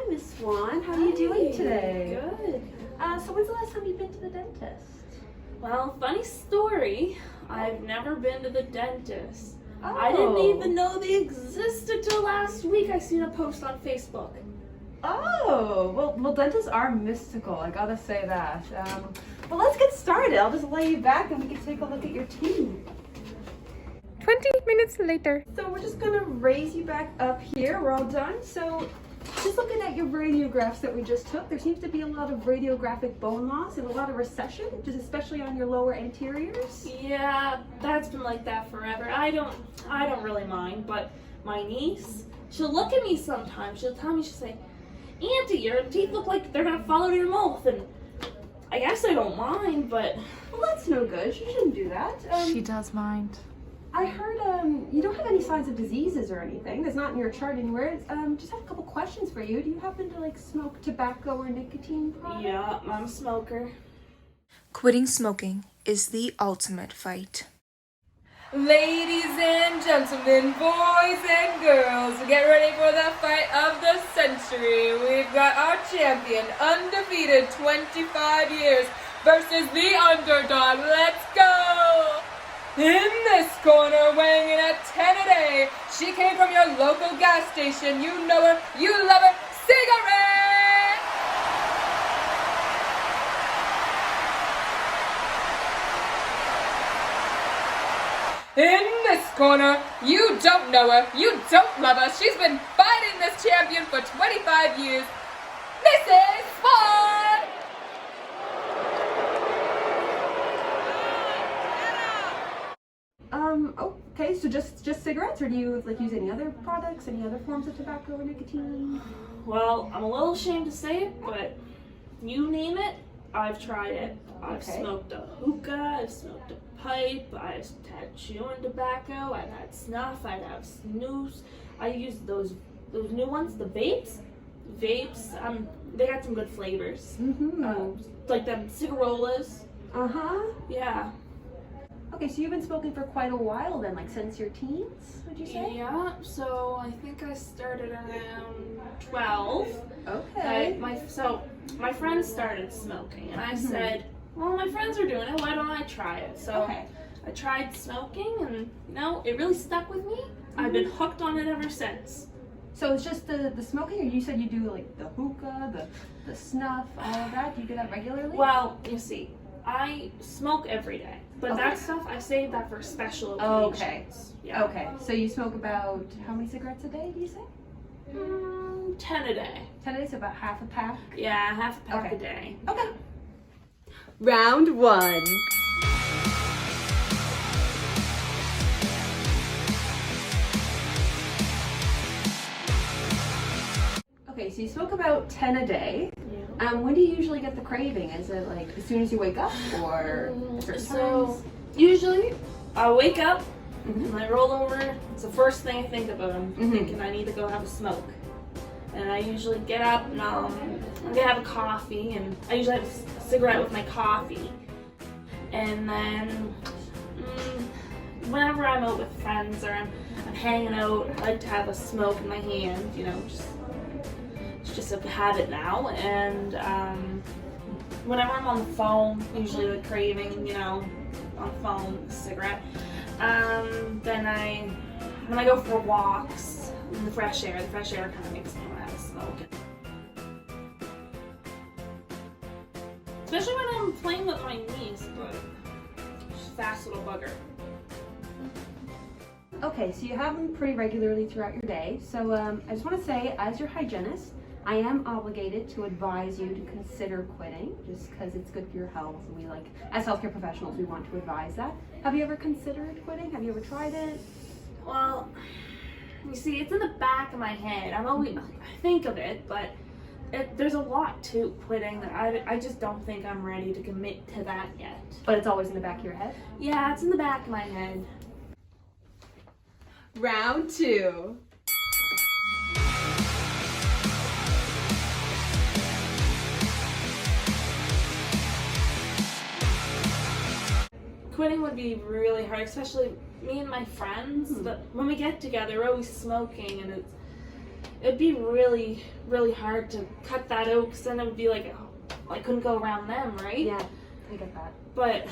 Miss Swan. How are you doing today? Good. So when's the last time you've been to the dentist? Well, funny story. I've never been to the dentist. Oh. I didn't even know they existed till last week. I seen a post on Facebook. Oh, well, dentists are mystical, I gotta say that. Well, let's get started. I'll just lay you back and we can take a look at your teeth. 20 minutes later. So we're just gonna raise you back up here. We're all done. So just looking at your radiographs that we just took, there seems to be a lot of radiographic bone loss and a lot of recession, just especially on your lower anteriors. Yeah, that's been like that forever. I don't really mind, but my niece, she'll look at me sometimes. She'll tell me, she'll say, "Auntie, your teeth look like they're gonna fall out of your mouth," and I guess I don't mind, but Well, that's no good. She shouldn't do that. She does mind. I heard you don't have any signs of diseases or anything. That's not in your chart anywhere. Just have a couple questions for you. Do you happen to like smoke tobacco or nicotine products? yeah, I'm a smoker. Quitting smoking is the ultimate fight. Ladies and gentlemen, boys and girls, get ready for the fight of the century. We've got our champion, undefeated 25 years, versus the underdog. Let's go! In this corner, weighing in at 10 a day, she came from your local gas station. You know her, you love her, Cigarette! In this corner, you don't know her, you don't love her. She's been fighting this champion for 25 years. Mrs. Swan! Okay, so just cigarettes, or do you like use any other products, any other forms of tobacco or nicotine? Well, I'm a little ashamed to say it, but you name it, I've tried it. I've Okay. smoked a hookah, I've smoked a pipe, I've had chewing tobacco, I've had snuff, I've had snus. I use those new ones, the vapes. They got some good flavors. Like them cigarillas. Yeah. Okay, so you've been smoking for quite a while then, like since your teens, would you say? Yeah, so I think I started around 12. Okay. My friends started smoking, and I said, well, my friends are doing it, why don't I try it? So Okay. I tried smoking, and it really stuck with me. I've been hooked on it ever since. So it's just the smoking, or you said you do like the hookah, the snuff, all of that? Do you do that regularly? Well, you see, I smoke every day, but Okay. that stuff, I save that for special occasions. Okay. Yeah. Okay, so you smoke about how many cigarettes a day, do you say? 10 a day. 10 a day, so about half a pack? Yeah, half a pack Okay. a day. Okay. Round one. Okay, so you smoke about 10 a day. Yeah. When do you usually get the craving? Is it like as soon as you wake up, or different So times? usually I wake up Mhm. and I roll over. It's the first thing I think about. I'm Mhm. thinking I need to go have a smoke. And I usually get up and I'm gonna have a coffee, and I usually have a cigarette with my coffee. And then whenever I'm out with friends or I'm hanging out, I like to have a smoke in my hand, it's just a habit now. And whenever I'm on the phone, usually the craving, on the phone, a cigarette. Then when I go for walks in the fresh air kind of makes me want to have a smoke. Especially when I'm playing with my niece, but she's a fast little bugger. Okay, so you have them pretty regularly throughout your day. So I just want to say, as your hygienist, I am obligated to advise you to consider quitting, just because it's good for your health. And we as healthcare professionals, we want to advise that. Have you ever considered quitting? Have you ever tried it? Well, you see, it's in the back of my head. I think of it, but there's a lot to quitting that I just don't think I'm ready to commit to that yet. But it's always in the back of your head? Yeah, it's in the back of my head. Round two. Quitting would be really hard, especially me and my friends. But when we get together, we're always smoking, and it'd be really, really hard to cut that out because then it would be like, I couldn't go around them, right? Yeah, I get that. But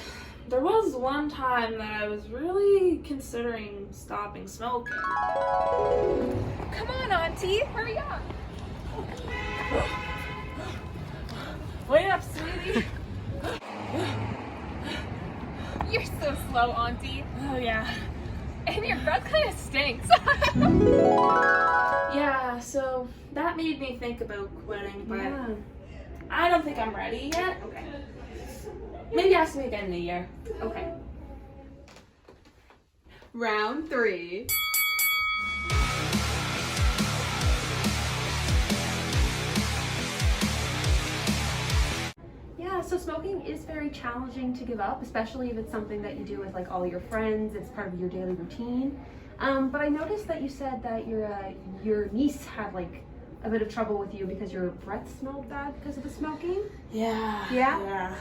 there was one time that I was really considering stopping smoking. Come on, Auntie, hurry up. Wait up, sweetie. You're so slow, Auntie. Oh, yeah. And your breath kind of stinks. Yeah, so that made me think about quitting, but Yeah. I don't think I'm ready yet. Okay. Maybe ask me again in a year. Okay. Round 3. Yeah, so smoking is very challenging to give up, especially if it's something that you do with like all your friends. It's part of your daily routine. But I noticed that you said that your niece had like a bit of trouble with you because your breath smelled bad because of the smoking. Yeah. Yeah?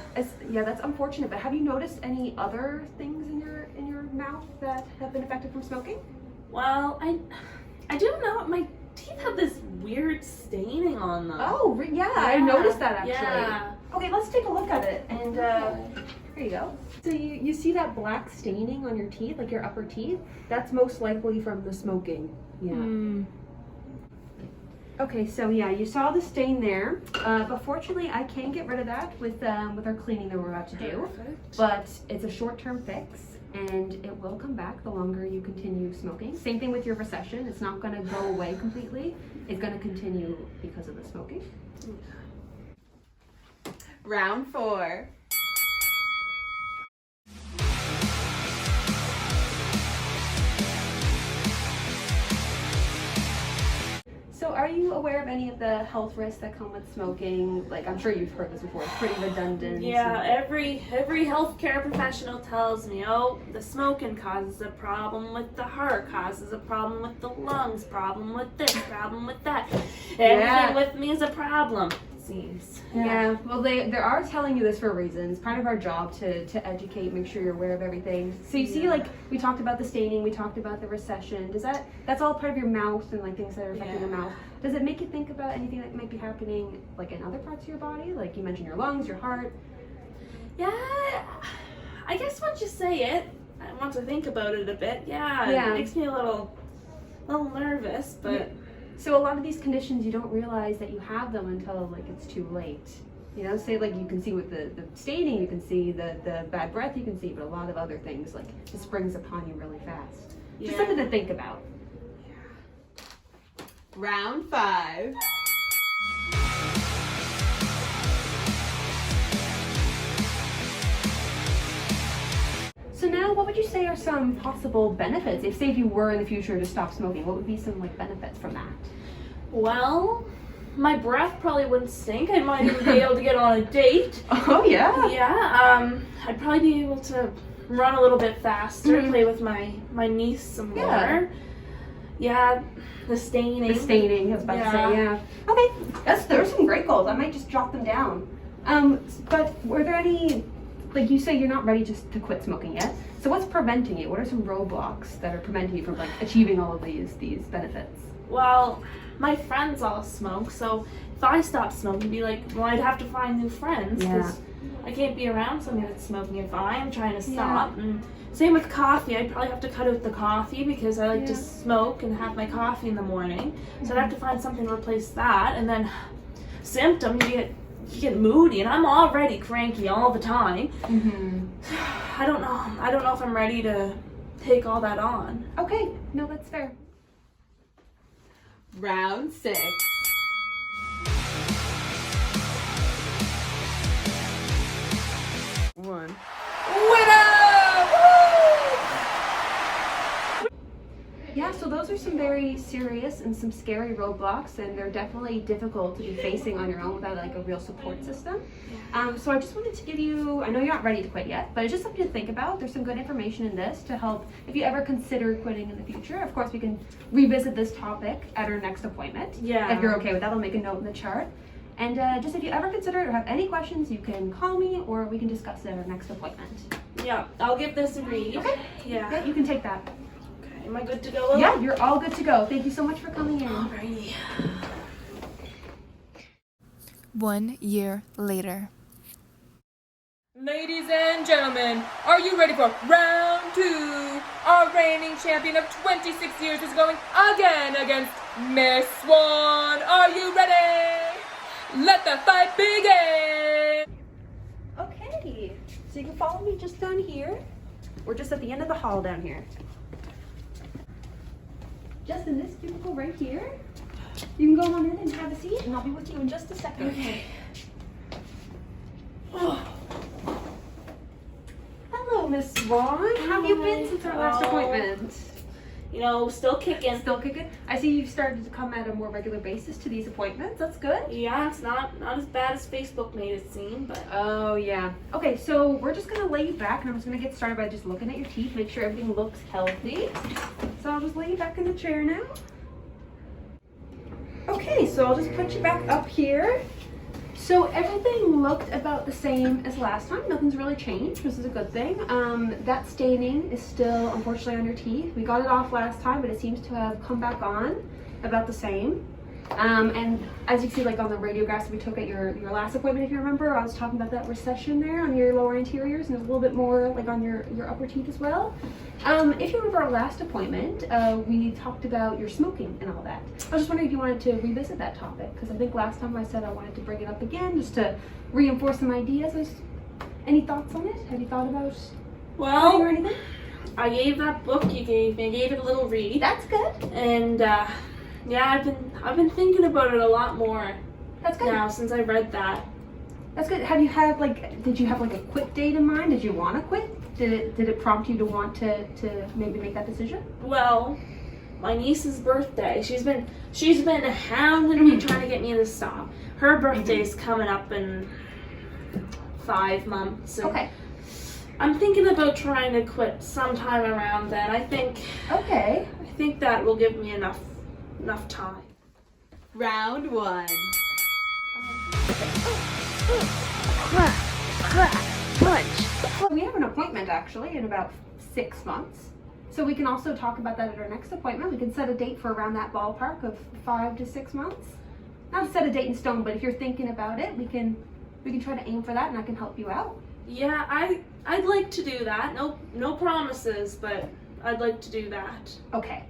Yeah, that's unfortunate. But have you noticed any other things in your mouth that have been affected from smoking? Well, I do know my teeth have this weird staining on them. Oh, yeah, I noticed that actually. Yeah. Okay, let's take a look at it. And here you go. So you see that black staining on your teeth, like your upper teeth? That's most likely from the smoking. Yeah. Okay, so yeah, you saw the stain there. But fortunately, I can get rid of that with our cleaning that we're about to do. Perfect. But it's a short-term fix, and it will come back the longer you continue smoking. Same thing with your recession. It's not going to go away completely. It's going to continue because of the smoking. Round 4. So are you aware of any of the health risks that come with smoking? Like, I'm sure you've heard this before. It's pretty redundant. Yeah, every healthcare professional tells me, oh, the smoking causes a problem with the heart, causes a problem with the lungs, problem with this, problem with that. Everything with me is a problem, it seems. Yeah, well, they are telling you this for a reason. It's part of our job to educate, make sure you're aware of everything. So you see, like, we talked about the staining, we talked about the recession. That's all part of your mouth and like things that are affecting your mouth. Does it make you think about anything that might be happening like in other parts of your body? Like you mentioned your lungs, your heart. Yeah, I guess once you say it, I want to think about it a bit. Yeah. It makes me a little nervous, but... So a lot of these conditions, you don't realize that you have them until like it's too late. You know, say like you can see with the staining, you can see the bad breath, you can see, but a lot of other things like it springs upon you really fast. Just something to think about. Round 5. So now, what would you say are some possible benefits? If say if you were in the future to stop smoking, what would be some like benefits from that? Well, my breath probably wouldn't stink. I might even be able to get on a date. Oh yeah. Yeah, I'd probably be able to run a little bit faster, play with my niece some more. Yeah, the staining. The staining, I was about to say, yeah. Okay, there's some great goals. I might just jot them down. But were there any, like you say you're not ready just to quit smoking yet. So what's preventing you? What are some roadblocks that are preventing you from like achieving all of these benefits? Well, my friends all smoke, so if I stopped smoking, it'd be like, well, I'd have to find new friends because I can't be around somebody that's smoking if I am trying to stop. And same with coffee. I'd probably have to cut out the coffee because I like to smoke and have my coffee in the morning. So I'd have to find something to replace that. And then symptoms, you get moody, and I'm already cranky all the time. I don't know if I'm ready to take all that on. Okay, no, that's fair. Round 6. Winner! Yeah, so those are some very serious and some scary roadblocks, and they're definitely difficult to be facing on your own without like a real support system. So I just wanted to give you, I know you're not ready to quit yet, but it's just something to think about. There's some good information in this to help if you ever consider quitting in the future. Of course, we can revisit this topic at our next appointment. Yeah. If you're okay with that, I'll make a note in the chart. And just if you ever consider it or have any questions, you can call me or we can discuss it at our next appointment. Yeah, I'll give this a read. Okay. Yeah. Yeah, you can take that. Okay. Am I good to go? Yeah, you're all good to go. Thank you so much for coming in. Alrighty. 1 year later. Ladies and gentlemen, are you ready for round 2? Our reigning champion of 26 years is going again against Miss Swan. Are you ready? Let the fight begin! Okay, so you can follow me just down here. We're just at the end of the hall down here. Just in this cubicle right here. You can go on in and have a seat, and I'll be with you in just a second. Okay. Hello, Miss Swan. How have you been since our last appointment? You know, still kicking. Still kicking? I see you've started to come at a more regular basis to these appointments. That's good. Yeah, it's not as bad as Facebook made it seem, but Oh, yeah. Okay, so we're just gonna lay you back, and I'm just gonna get started by just looking at your teeth, make sure everything looks healthy. So I'll just lay you back in the chair now. Okay, so I'll just put you back up here. So everything looked about the same as last time. Nothing's really changed, which is a good thing. That staining is still unfortunately on your teeth. We got it off last time, but it seems to have come back on about the same. And as you see, like on the radiographs we took at your last appointment, if you remember, I was talking about that recession there on your lower anteriors, and there's a little bit more like on your upper teeth as well. If you remember our last appointment, we talked about your smoking and all that. I was just wondering if you wanted to revisit that topic, because I think last time I said I wanted to bring it up again just to reinforce some ideas. Any thoughts on it? Have you thought about quitting or anything? I gave that book you gave me. I gave it a little read. That's good. And yeah, I've been thinking about it a lot more That's good. now since I read that. That's good. Have you had did you have like a quit date in mind? Did you want to quit? Did it prompt you to want to maybe make that decision? Well, my niece's birthday. She's been hounding me trying to get me to stop. Her birthday's coming up in 5 months. And Okay. I'm thinking about trying to quit sometime around then. I think that will give me enough time. Round 1. We have an appointment actually in about 6 months. So we can also talk about that at our next appointment. We can set a date for around that ballpark of 5 to 6 months. Not set a date in stone, but if you're thinking about it, we can try to aim for that, and I can help you out. Yeah, I'd like to do that. No promises, but I'd like to do that. Okay.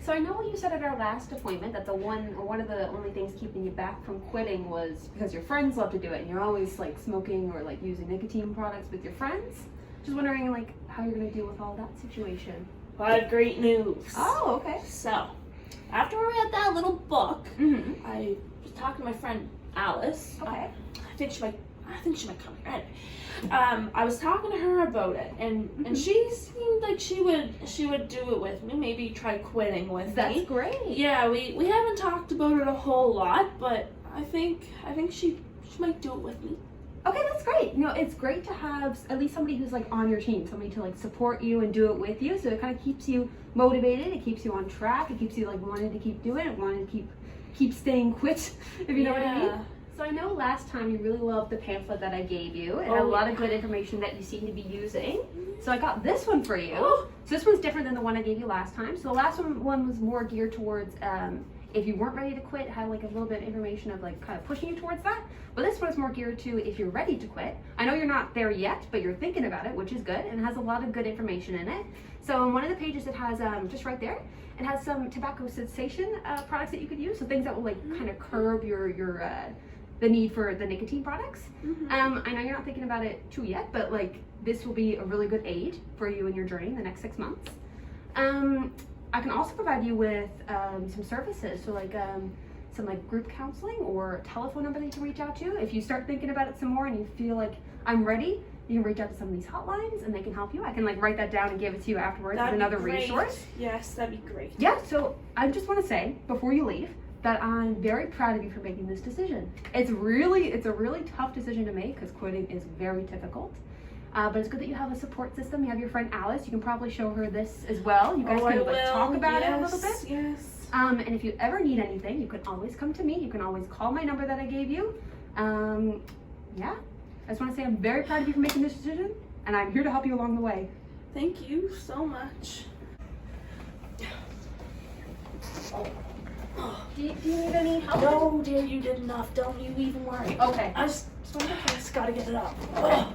So I know what you said at our last appointment, that one of the only things keeping you back from quitting was because your friends love to do it, and you're always like smoking or like using nicotine products with your friends. Just wondering like how you're gonna deal with all that situation. I have great news. Oh, okay. So, after I read that little book, Mm-hmm. I was talking to my friend Alice. Okay. I think she might come here. Anyway, I was talking to her about it, and she seemed like she would do it with me. Maybe try quitting with That's me. great. Yeah, we haven't talked about it a whole lot, but I think she might do it with me. Okay, that's great. You know, it's great to have at least somebody who's like on your team, somebody to like support you and do it with you. So it kind of keeps you motivated. It keeps you on track. It keeps you like wanting to keep doing it, wanting to keep staying quit, if you know what I mean. So I know last time you really loved the pamphlet that I gave you. It had a lot of good information that you seem to be using. So I got this one for you. So this one's different than the one I gave you last time. So the last one was more geared towards if you weren't ready to quit, had like a little bit of information of like kind of pushing you towards that. But this one is more geared to if you're ready to quit. I know you're not there yet, but you're thinking about it, which is good, and it has a lot of good information in it. So in one of the pages it has, just right there, it has some tobacco cessation products that you could use. So things that will like kind of curb your the need for the nicotine products. I know you're not thinking about it too yet, but like this will be a really good aid for you in your journey in the next 6 months. I can also provide you with some services, so like some like group counseling or a telephone number that you can reach out to. If you start thinking about it some more and you feel like I'm ready, you can reach out to some of these hotlines and they can help you. I can like write that down and give it to you afterwards as another resource. Yes, that'd be great. Yeah, so I just want to say before you leave that I'm very proud of you for making this decision. It's a really tough decision to make because quitting is very difficult. But it's good that you have a support system. You have your friend Alice. You can probably show her this as well. You guys can like talk about it a little bit. Yes. And if you ever need anything, you can always come to me. You can always call my number that I gave you. Yeah, I just want to say I'm very proud of you for making this decision, and I'm here to help you along the way. Thank you so much. Do you need any help? No, dear, you did enough. Don't you even worry. Okay. I just gotta get it up. Ugh.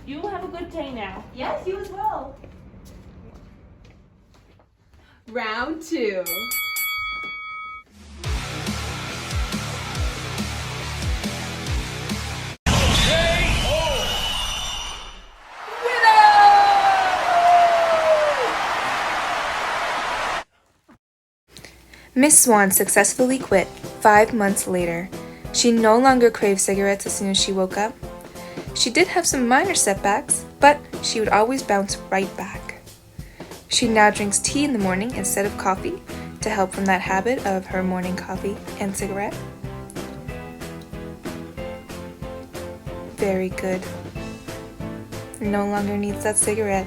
You have a good day now. Yes, you as well. Round 2. Miss Swan successfully quit 5 months later. She no longer craved cigarettes as soon as she woke up. She did have some minor setbacks, but she would always bounce right back. She now drinks tea in the morning instead of coffee to help from that habit of her morning coffee and cigarette. Very good. No longer needs that cigarette.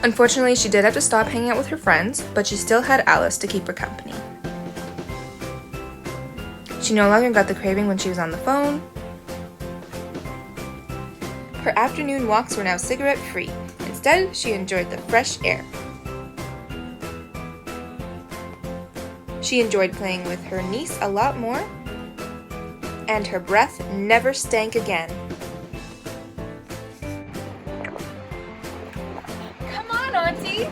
Unfortunately, she did have to stop hanging out with her friends, but she still had Alice to keep her company. She no longer got the craving when she was on the phone. Her afternoon walks were now cigarette-free. Instead, she enjoyed the fresh air. She enjoyed playing with her niece a lot more, and her breath never stank again. Come on, Auntie.